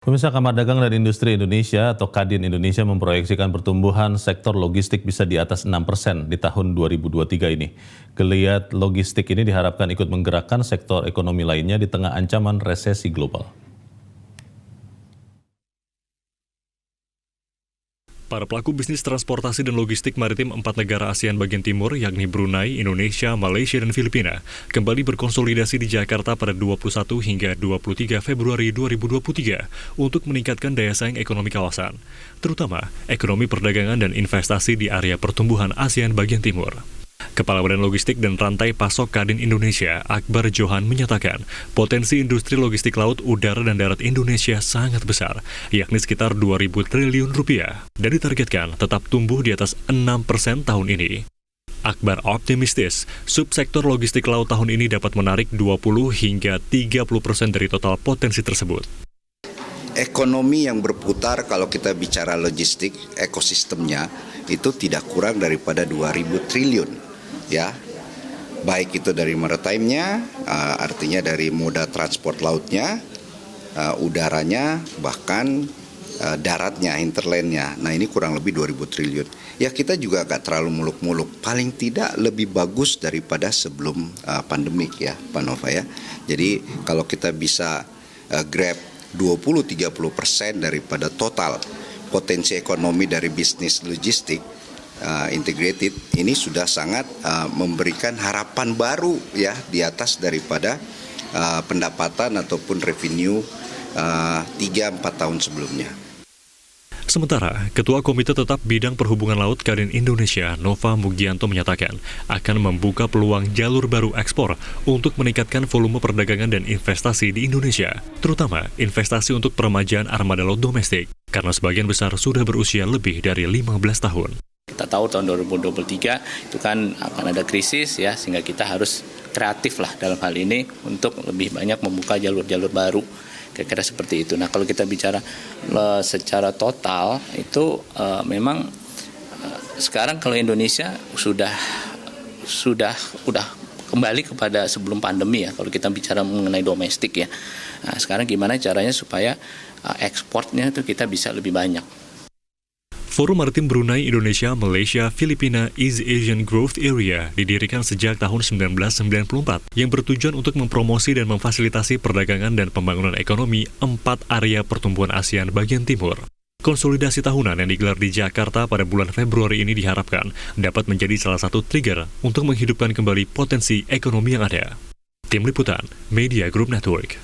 Pemirsa, Kamar Dagang dan Industri Indonesia atau Kadin Indonesia memproyeksikan pertumbuhan sektor logistik bisa di atas 6% di tahun 2023 ini. Geliat logistik ini diharapkan ikut menggerakkan sektor ekonomi lainnya di tengah ancaman resesi global. Para pelaku bisnis transportasi dan logistik maritim 4 negara ASEAN bagian timur, yakni Brunei, Indonesia, Malaysia, dan Filipina, kembali berkonsolidasi di Jakarta pada 21 hingga 23 Februari 2023 untuk meningkatkan daya saing ekonomi kawasan, terutama ekonomi perdagangan dan investasi di area pertumbuhan ASEAN bagian timur. Kepala Badan Logistik dan Rantai Pasok Kadin Indonesia, Akbar Johan, menyatakan potensi industri logistik laut, udara, dan darat Indonesia sangat besar, yakni sekitar 2.000 triliun rupiah, dan ditargetkan tetap tumbuh di atas 6% tahun ini. Akbar optimistis, subsektor logistik laut tahun ini dapat menarik 20 hingga 30% dari total potensi tersebut. Ekonomi yang berputar kalau kita bicara logistik, ekosistemnya itu tidak kurang daripada 2.000 triliun. Ya, baik itu dari maritime-nya, artinya dari moda transport lautnya, udaranya, bahkan daratnya, hinterland-nya. Nah, ini kurang lebih 2.000 triliun. Ya, kita juga gak terlalu muluk-muluk. Paling tidak lebih bagus daripada sebelum pandemik ya, Pak Nova ya. Jadi, kalau kita bisa grab 20-30% daripada total potensi ekonomi dari bisnis logistik, integrated, ini sudah sangat memberikan harapan baru ya di atas daripada pendapatan ataupun revenue 3-4 tahun sebelumnya. Sementara, Ketua Komite Tetap Bidang Perhubungan Laut Kadin Indonesia, Nova Mugianto, menyatakan akan membuka peluang jalur baru ekspor untuk meningkatkan volume perdagangan dan investasi di Indonesia, terutama investasi untuk peremajaan armada laut domestik, karena sebagian besar sudah berusia lebih dari 15 tahun. Kita tahu tahun 2023 itu kan akan ada krisis ya, sehingga kita harus kreatif lah dalam hal ini untuk lebih banyak membuka jalur-jalur baru, kira-kira seperti itu. Nah, kalau kita bicara secara total itu memang sekarang kalau Indonesia sudah kembali kepada sebelum pandemi ya, kalau kita bicara mengenai domestik ya. Nah, sekarang gimana caranya supaya ekspornya itu kita bisa lebih banyak. Forum Maritim Brunei, Indonesia, Malaysia, Filipina, East Asian Growth Area didirikan sejak tahun 1994 yang bertujuan untuk mempromosi dan memfasilitasi perdagangan dan pembangunan ekonomi 4 area pertumbuhan ASEAN bagian timur. Konsolidasi tahunan yang digelar di Jakarta pada bulan Februari ini diharapkan dapat menjadi salah satu trigger untuk menghidupkan kembali potensi ekonomi yang ada. Tim Liputan, Media Group Network.